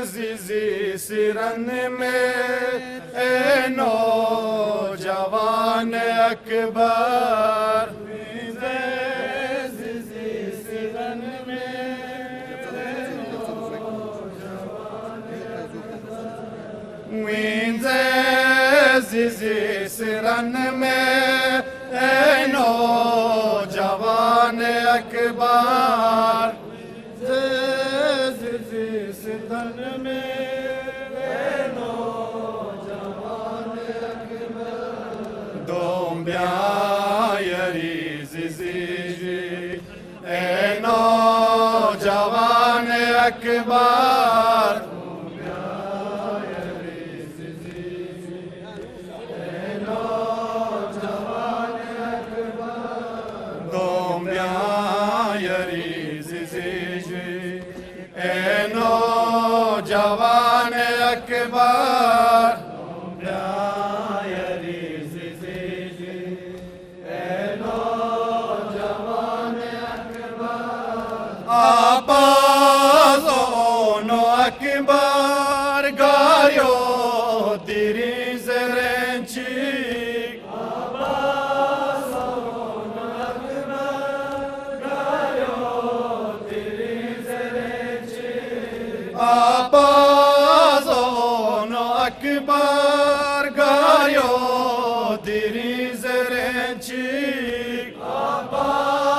Zizi siran में ए नौजवान Akbar zizi siran zizi siran में ए नौजवान अकबर सिद्धन में दोम्ब्यायरी जिजी ए नौजवान अकबर दोम्ब्यायरी जिजी नौजवान अकबर आबाज़ोनो अकबर गायो तेरी ज़रेंची आबाज़ोनो अकबर गायो तेरी ज़रेंची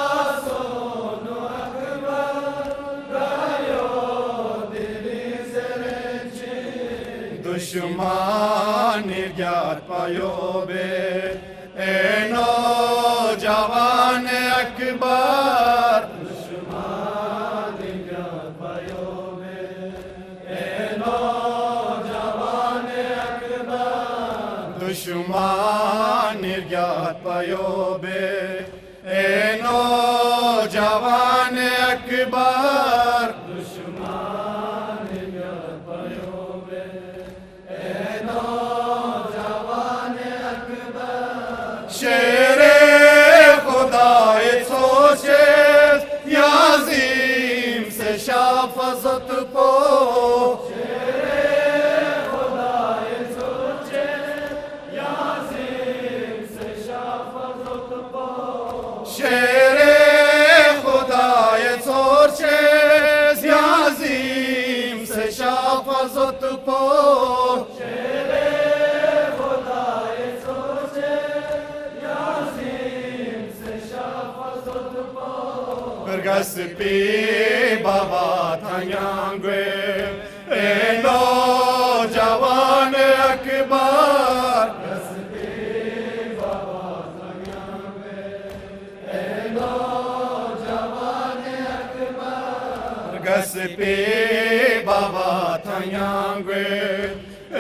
आबाज़ोनो अकबर गायो तेरी ज़रेंची दुश्मन गियात पायो बे ए नौजवान अकबर दुश्मन गियात पायो बे ए नौजवान अकबर दुश्मन गियात पायो बे ए नौजवान अकबर शेरे खुदाए सोचे याज़ीम से शाफ़ज़त पो शेरे खुदाए सोचे याज़ीम से शाफ़ज़त पो शेरे खुदाए सोचे याज़ीम से शाफ़ज़त पो परगस पी बाबा थायांगे ए नौजवान अकबर गस पे बाबा थायांगे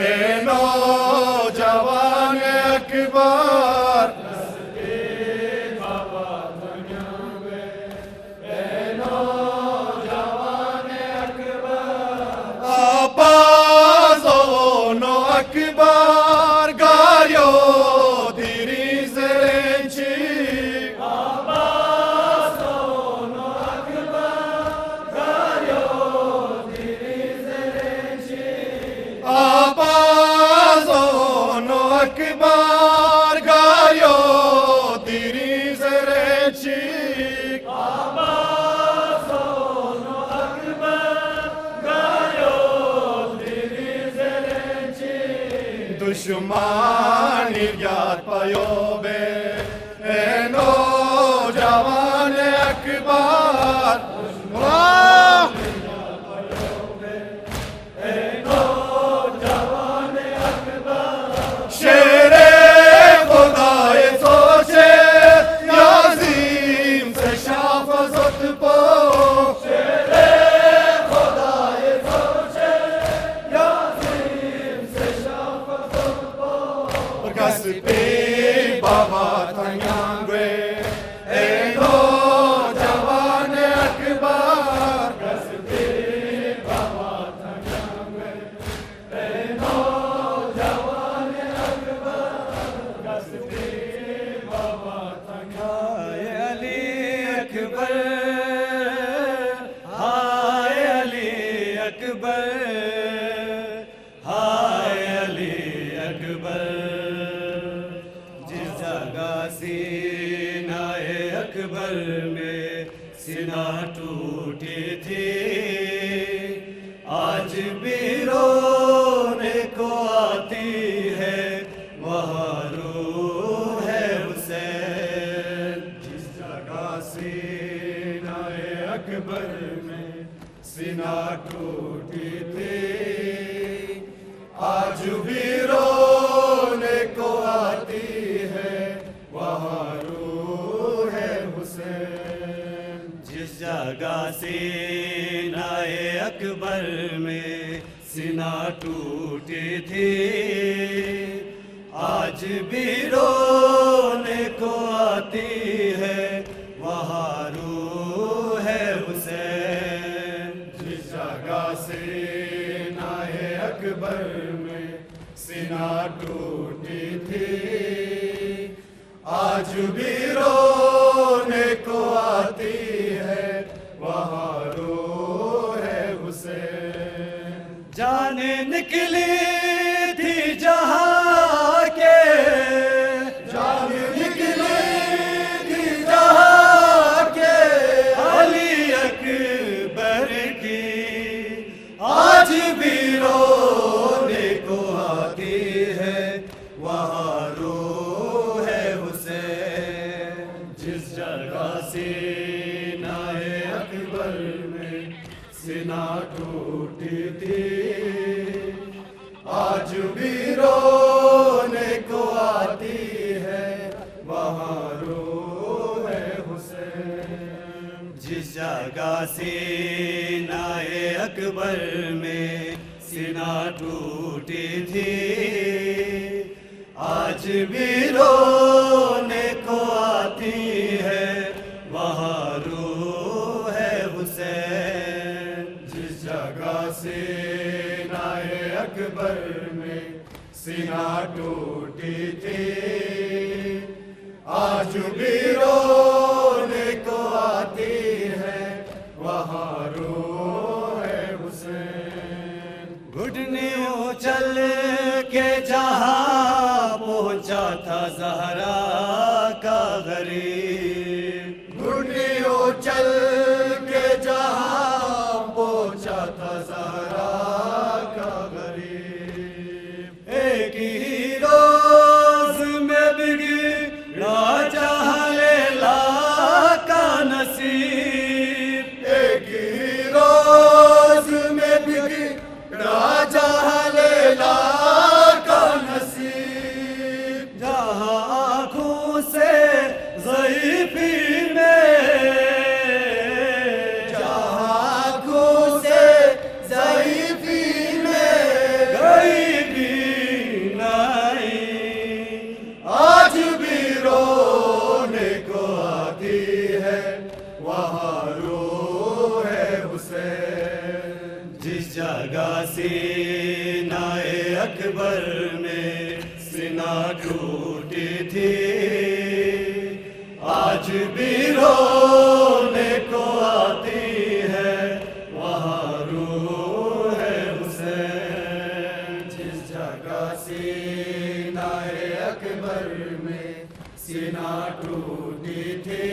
ए नौजवान अकबर गस पे बाबा थायांगे ए नौजवान अकबर आबाज़ोनो अकबर गायो तेरी ज़रेंची आबाज़ोनो अकबर गायो तेरी ज़रेंची आबाज़ोनो अकबर गायो तेरी ज़रेंची दुश्मन गियात पायो बे ए नौजवान अकबर शेरे खुदाए सोचे याज़ीम से शाफ़ज़त पो शेरे खुदाए सोचे याज़ीम से शाफ़ज़त पो परगस पे बाबा सीना टूटी थी, आज भी रोने को आती है, वहाँ रूह है हुसैन। जिस जगह सीनाए अकबर में सीना टूटी थी, आज भी रोने को आती है, वहाँ रूह है हुसैन। जिस जगह सीनाए अकबर में सीना टूटी थी, आज भी रोने को आती है, वहाँ रूह है हुसैन। जाने निकली थी जहाँ के, जान निकली थी जहाँ के, अली अकबर की, आज भी रोने को आती है, वहाँ रूह है हुसैन। जिस जगह सीनाए अकबर में सीना टूटी थी, आज भी रोने को आती है, वहाँ रूह है हुसैन। जिस जगह सीनाए अकबर में सीना टूटी थी, आज भी रोने को आती है, वहाँ रूह है हुसैन। जिस जगह सीनाए अकबर में सीना टूटी थी, आज भी रोने को आती है, वहाँ रूह है हुसैन। घुटनियों चल के जहाँ पहुँचा था ज़हरा का गरीब, घुटियों चल के जहाँ पहुँचा था ज़हरा का गरीब। एक ही रोज में बिगड़ा जहाँ लैला का नसीब, एक ही रोज में बिगड़ा जहाँ लैला का नसीब। जहाँ आँखों से ज़ईफ़ी में, जहाँ आँखों से ज़ईफ़ी में गई बीनाई, आज भी रोने को आती है, वहाँ रूह है हुसैन। जिस जगह सीनाए अकबर में सीना टूटी थी, आज भी रोने को आती है, वहाँ रूह है हुसैन। जिस जगह सीनाए अकबर में सीना टूटी थी,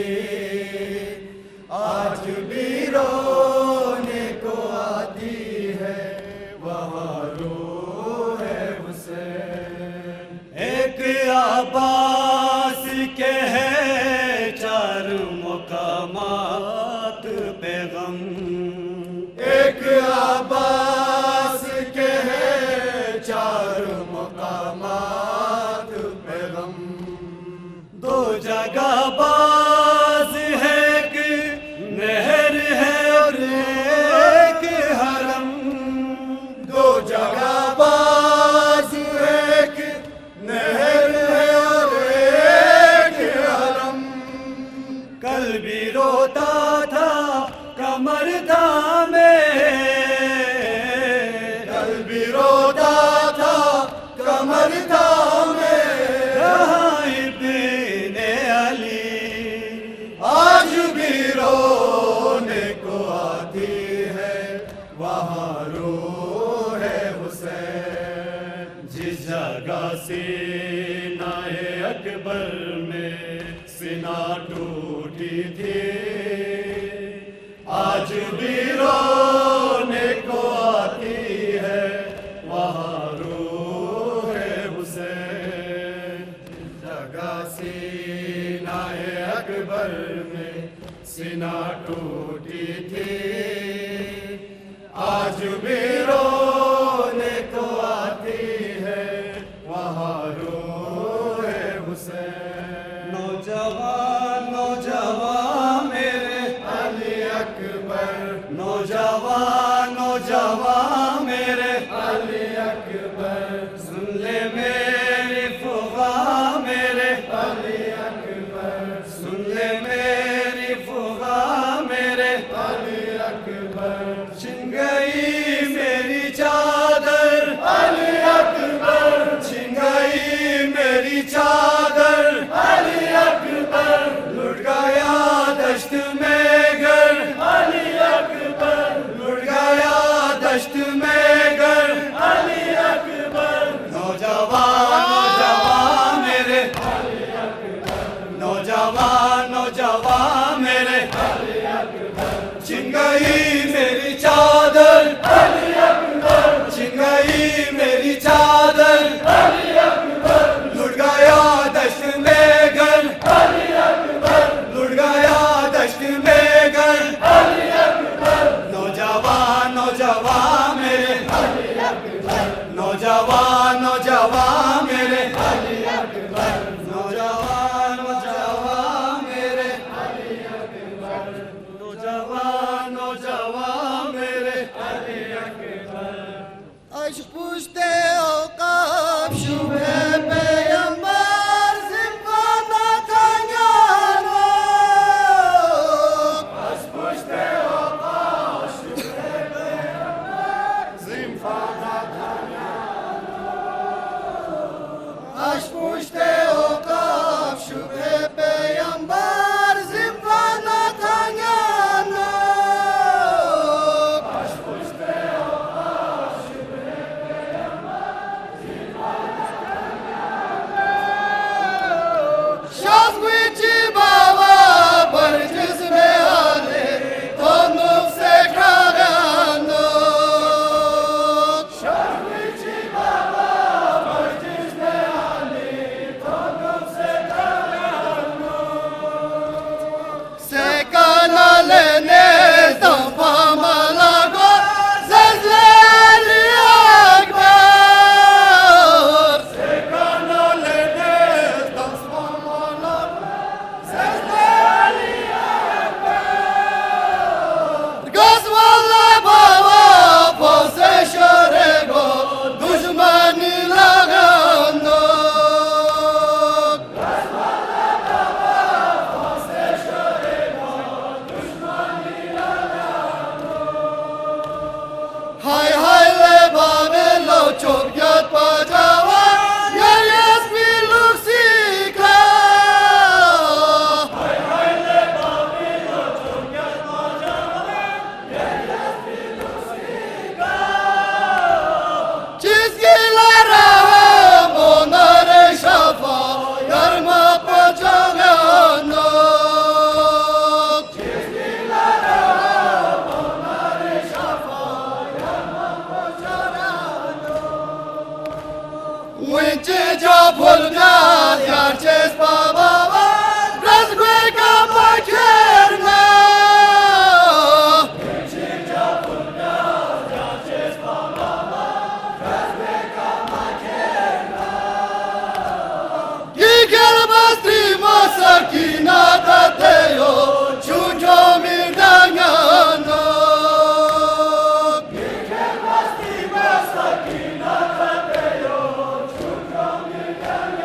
आज भी रोने को आती है, वहाँ रूह है हुसैन। एक अब्बास के है चार मुकामात पे गम, एक अब्बास के है चार मुकामात पे गम। दो जगह बाज है, एक नहर है और एक हरम, दो जगह बाज एक नहर है और एक हरम। कल भी रोता था कमर थामे, कल भी रोता था कमर थामे, जहाँ इब्ने अली, आज भी रोने को आती है, वहाँ रूह है हुसैन। जिस जगह सीनाए अकबर में सीना टूटी थी, आज भी रोने को आती है, वहाँ रूह है हुसैन। जगह सीनाए अकबर में सीना टूटी थी, भी रोने को आती है वहाँ रोए हुसैन। नौजवान नौजवान मेरे अली अकबर, नौजवान नौजवान मेरे अली अकबर, सुन ले मेरी फुगा मेरे अली अकबर, सुन ले मेरी फुगा मेरे अली अकबर। छिन गई मेरी चादर अली अकबर, छिन गई मेरी चादर अली अकबर, लुट गया दश्त में घर अली अकबर, लुट गया दश्त में घर अली अकबर। नौजवान नौजवान मेरे अली अकबर, नौजवान नौजवान मेरे अली अकबर, छिन गई मेरी चादर अली अकबर, छिन गई मेरी चादर अली अकबर, लुट गया दश्त में घर अली अकबर, लुट गया दश्त में घर अली अकबर। नौजवान नौजवान मेरे अली अकबर, नौजवान नौजवान मेरे अली अकबर, नौजवान नौजवान मेरे अली अकबर, नौजवान नौजवान मेरे Ali Akbar. Aşk puşte okap şube peygamber zimfana tanyano. Aşk puşte okap şube peygamber zimfana tanyano. Aşk puşte okap şube peygamber zimfana tanyano. Aşk puşte okap şube peygamber zimfana tanyano. Şaz güçü baba barcız me hale tonuk se kragano. Şarkıcı baba barcız me ali tonum se kagano. Se kanalene zampamalago zezleri akbar. Se kanalene tasmamalar sesleri akbar. Gazvalla baba pose şorego düşmani lagano. Hay hay le babelo çok yat pajava yer yes bir luksika. Çizgilere hem onları şafa yarma pajavano. Winche japolna yarches baba razgue kamakerna. Giger bastri masakina tateo chucho mirdangano. Basti basta ki na tateo chuka mirgana.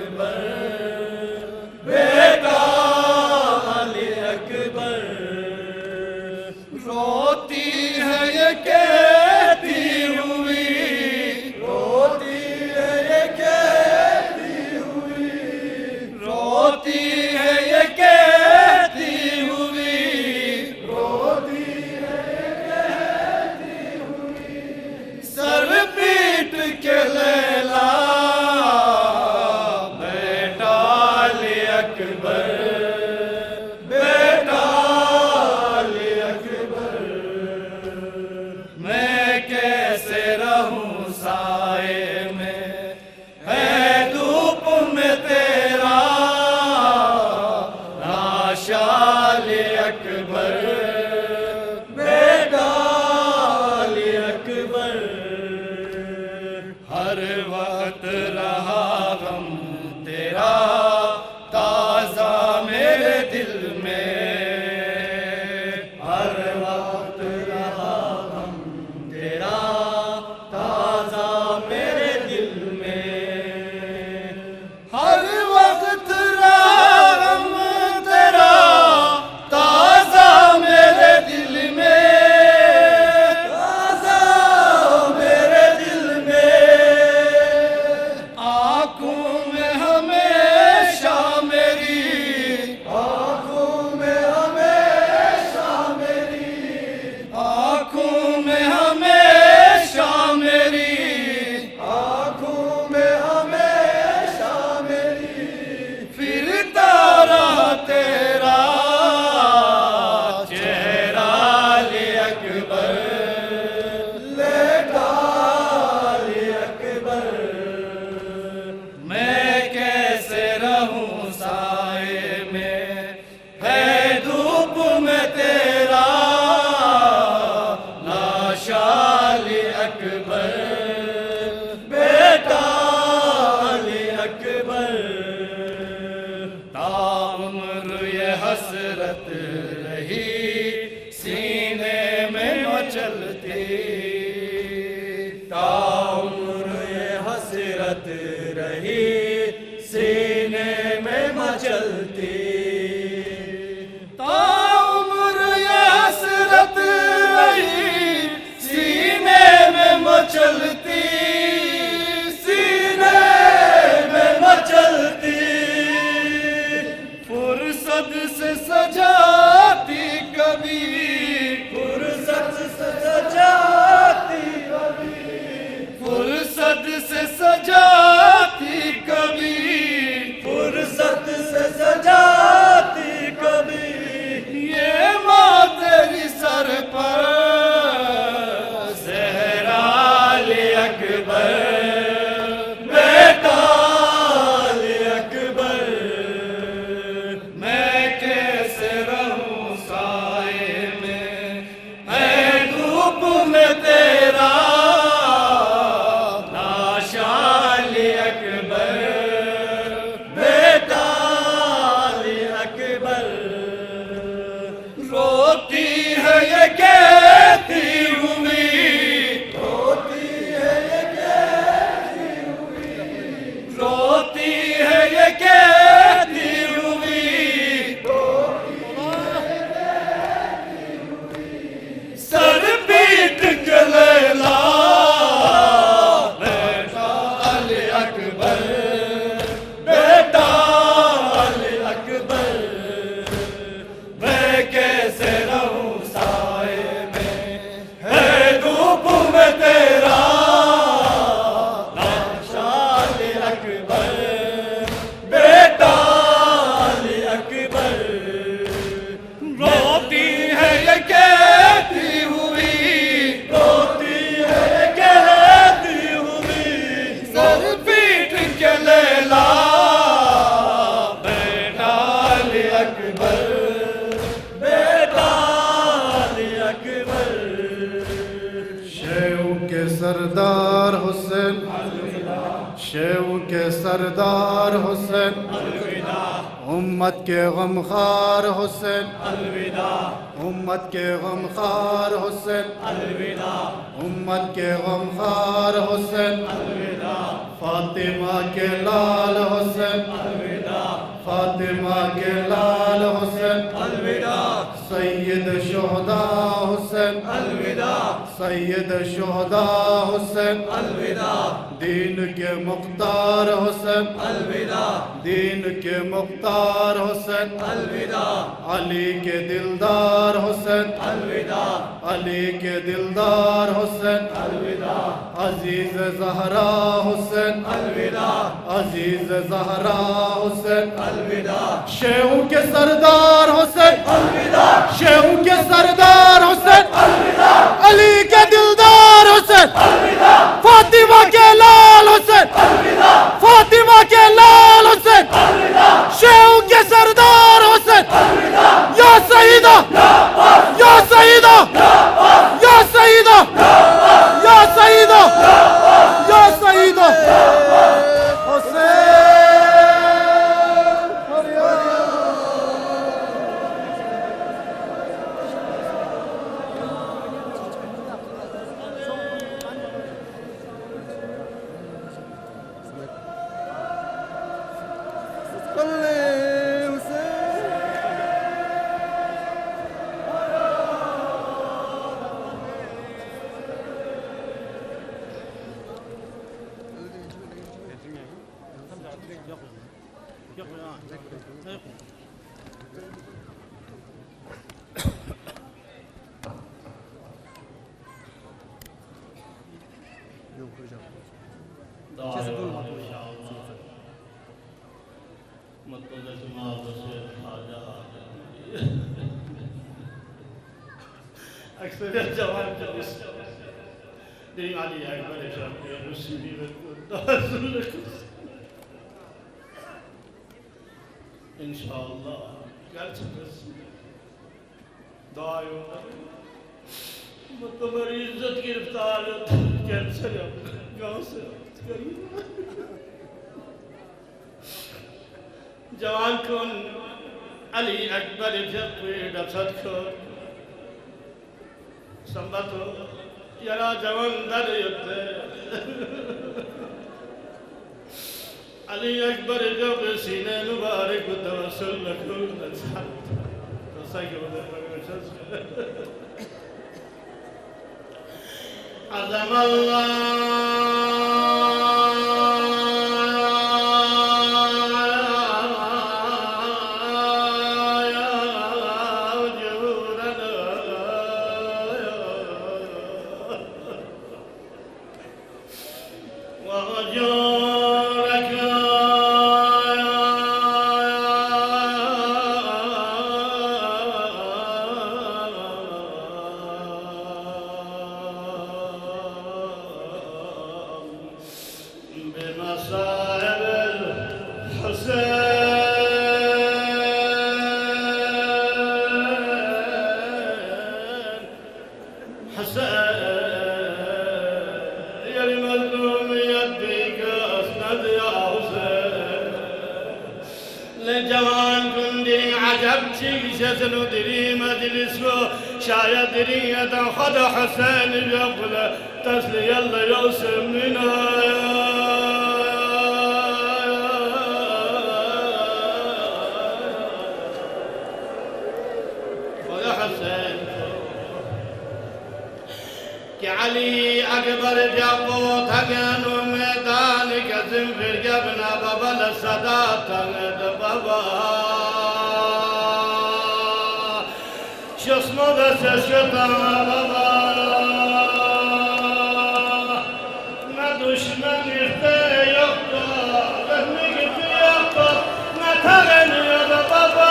Akbar, बेटा अली अकबर। रोती है ये कहती हुई, रोती है ये कहती हुई, रोती है ये कहती हुई, रोती है ये कहती हुई। सर पीट के लैला बेटा अली अकबर, बेटा अली अकबर। मैं कैसे रहूं साए में, है धूप में तेरा लाशा अली अकबर, बेटा अली अकबर। हर वक्त रहा गम तेरा ताजा मेरे दिल में, हर वक्त रहा गम तेरा ताजा मेरे दिल में। हर वक्त राम तेरा ताजा मेरे दिल में, ताजा मेरे दिल में। आंखों में हमेशा मेरी, आँखों में हमेशा मेरी, आंखों में हमेशा मेरी, आँखों में हमेशा मेरी। फिरता रहा तेरा चेहरा अली अकबर, बेटा अली अकबर। मैं कैसे रहूं साए में, है धूप में तेरा लाशा अली अकबर, बेटा अली अकबर। ताउम्र ये हसरत रही सीने में मचलती, ताउम्र ये हसरत रही सीने में मचलती। ताउम्र ये हसरत रही सीने में मचलती, सीने में मचलती। फुर्सत से सजाती कभी, फुर्सत से सजाती कभी, फुर्सत से सजाती कभी, फुर्सत से सजा सरदार हुसैन, अलविदा उम्मत के गमखार हुसैन, अलविदा उम्मत के गमखार हुसैन, अलविदा उम्मत के गमखार हुसैन, अलविदा फातिमा के लाल हुसैन, अलविदा फातिमा के लाल हुसैन, अलविदा सैयद शुहदा हुसैन, अलविदा सैयद शुहदा हुसैन, अलविदा दीन के मुख्तार हुसैन, अलविदा दीन के मुख्तार हुसैन, अलविदा अली के दिलदार हुसैन, अलविदा अली के दिलदार हुसैन, अलविदा अजीज ज़हरा हुसैन, अलविदा अजीज ज़हरा हुसैन, अलविदा शेखों के सरदार हुसैन, अलविदा शेखों के सरदार हुसैन, अलविदा अली के दिलदार हुसैन, अलविदा फातिमा के लाल हुसैन, अलविदा फातिमा के लाल हुसैन, अलविदा शेखों के सरदार हुसैन, अलविदा या सईदा, या सईदा, या सईदा, या सईदा, या सईदा हुसैन। أكثر الجواب جلس دين علي أكبر شرقي المسلمين إن شاء الله قالت بس دعاء मतलब इज्जत गिरफ्तार कैंसर गाँव से जवान कौन अली अकबर जब डफत को संबतो यारा जवान दर युद्ध अली अकबर जब सीने मुबारक तवसल लखो नज़र तो सही हो जाए عظم الله أجورنا وأجورك بمصائب الحسين حسين يا المظلوم يديك اسند يا حسين لجوان كندي عجب شيشة ندري مجلسه شايد درية خد حسين يقول تسلي يلا يوسف منا कि अली अकबर जबो थगनु मैदान कसम फिर जबना बबल सदा तंग बाबा शस्मो दस शता बाबा न दुश्मन गिरते यक्का रहने गिरते यक्का न थगनु बाबा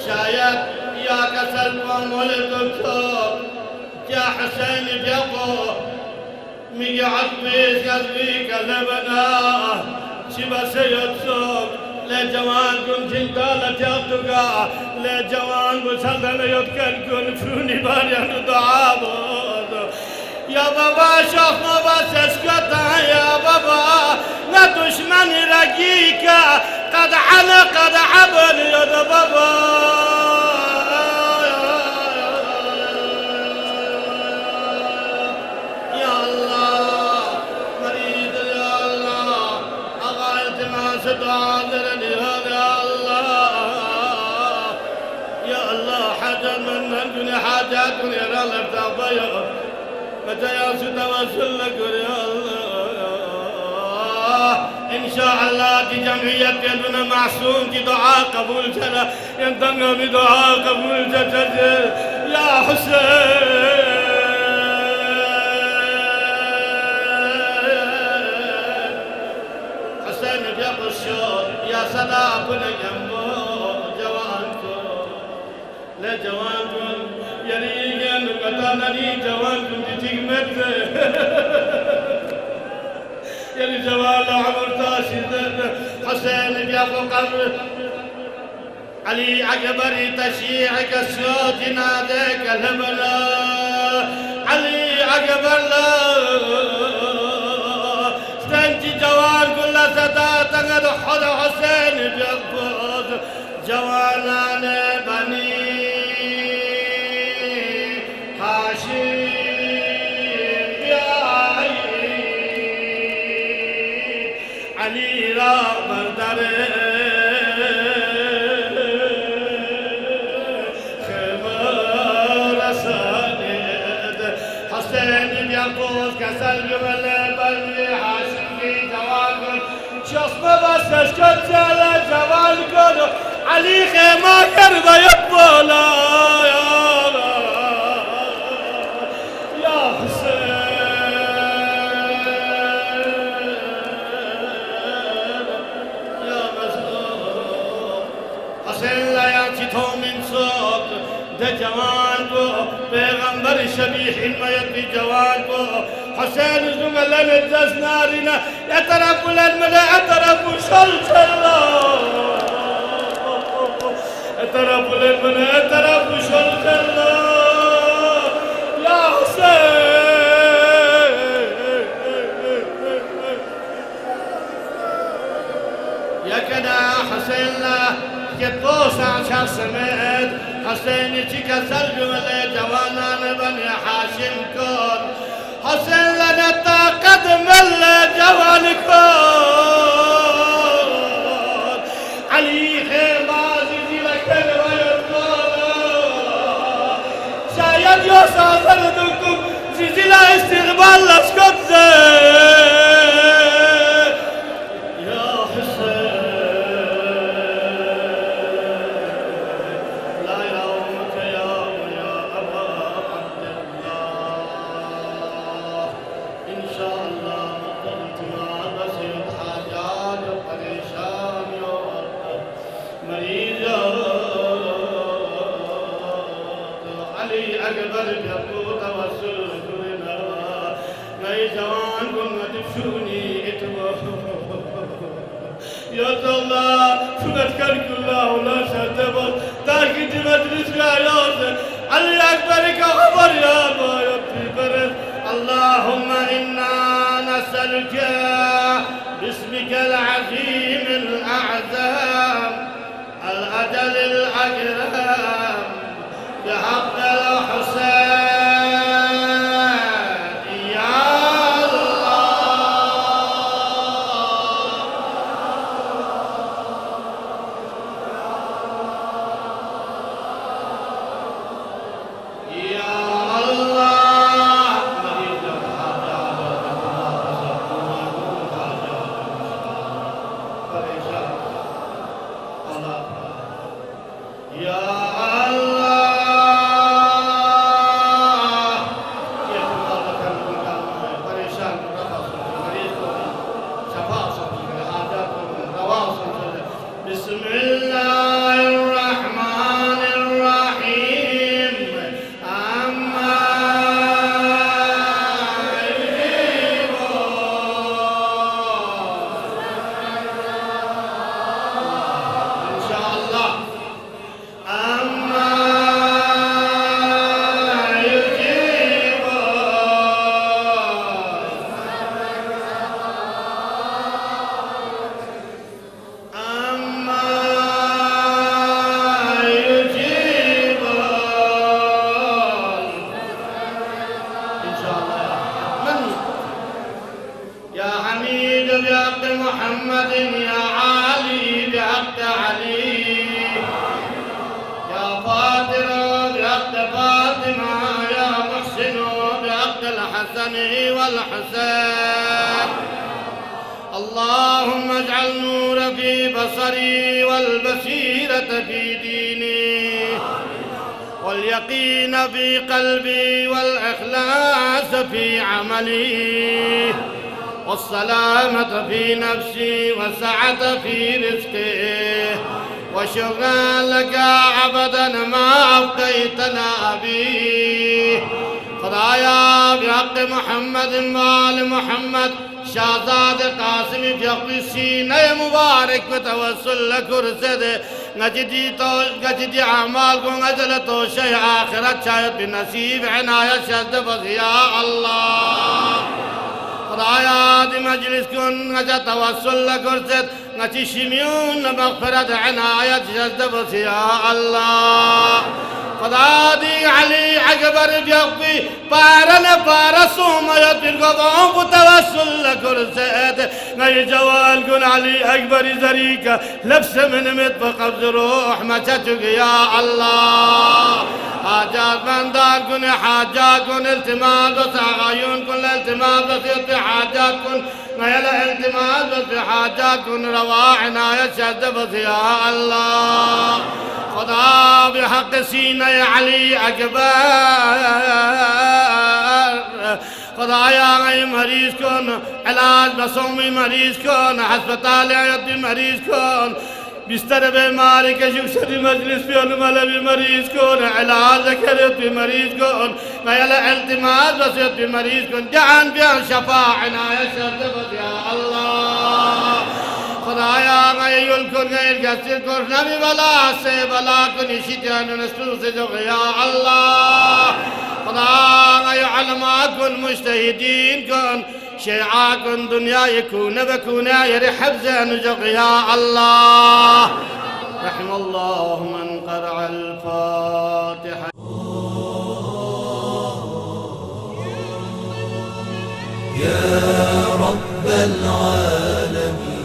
शायद या कसर मुल्क क्या حسين جابو ميقعد بيس قلبي كلبنا شبا سيد صوت لجوان كن جندالة يطقى لجوان بسلطنة يتكن كن فوني باريان دعابود يا بابا شوفنا بس اسكتا يا بابا لا دشمن رقيك قد عنا قد عبر يا بابا يا الله مريض يا الله أغايت ما ستعذرني يا الله يا الله حاجة من الدنيا حاجات يا الله بتعبيه متى يا توسل لك يا الله إن شاء الله دي جمعية يدنا معصوم دي دعاء قبول جلا ينتمي بدعاء قبول جلا يا حسين حسين بيق الشوق يا سلام يمو جوانكم لا جوانكم يريد قطانني جوانكم تجمد يلي جوال عمر تاشد حسين بيابو قبر علي عقبري تشيعك الصوت ناديك الهبلا علي عقبر لا استنجي جوال كل سدا تنقد حد حسين بيابو جوالان بني علي را بردر خبر سند حسين بيقوز كسل جمل بني حاشم في جوال شخص بس اشكت جل جوال كن علي خيمة كرد يبولا جوان کو پیغمبر شبیح ما يبي جوان کو حسين زغلن الجز نارنا يترف الملا يترف شلت الله يترف الملا يترف شلت الله يا حسين يا كنا حسين لا كتوس عشر سماد حسين كسر جمل جوانان بني حاشم كون حسين لنا قدم الجوان كون علي خيمة زلزلة كلمة يطلع شايد يوسع فردكم زلزلة استقبال لسكت يا الله فنذكرك الله ولا شتبت تاكد مجلس يا يوسف علي أكبرك خبر يا أبا يبتي برد اللهم إنا نسألك باسمك العظيم الأعظم الأجل الأكرم بحق الحسين الحسن والحسين. اللهم اجعل نور في بصري والبصيرة في ديني واليقين في قلبي والإخلاص في عملي والسلامة في نفسي والسعة في رزقي وشكرا لك أبدا ما أبقيتنا به. خدایا بحق محمد وآل محمد شہزاد قاسم في حق سینہ مبارک میں توسل کرسد نجدی اعمال کو نجل تو شیء آخرت شاید بنصیب عنایت شد بس یا اللہ. خدایا دی مجلس کن نجا توسل کرسد نجی شمیون مغفرت عنایت شد بس یا اللہ. خدا دی علی اکبر جوی پارن پارسوم یتر گوام بتوسل کرسد نی جوال کن علی اکبر زریک لبس من مت بقبض روح ما چچ یا اللہ. حاجات مندان کن حاجات کن التماس بس آغایون کن التماس بس حاجات کن نيل التماس بس حاجات کن روا عنایت شد بس یا اللہ. خدا بحق سینہ علی اکبر خدایا غی مریض کن علاج بسومی مریض کن ہسپتال عیادی مریض کن بستر بیماری کے شکشری مجلس پہ انمال مریض کن علاج ذکریت بھی مریض کن غیل التماس بسیت بھی مریض کن جان بیان شفاع عنایت شرد بس یا اللہ. خدایا غیر کن غیر کسر کن نبی بلا سے بلا کن شیطان نسل سے جو یا اللہ. خدا غیر علماء کن مجتہدین کن شیعہ کن دنیا یکون بکون یرحب زین جو یا اللہ. رحم اللہ من قرع الفاتحة. يا رب العالمين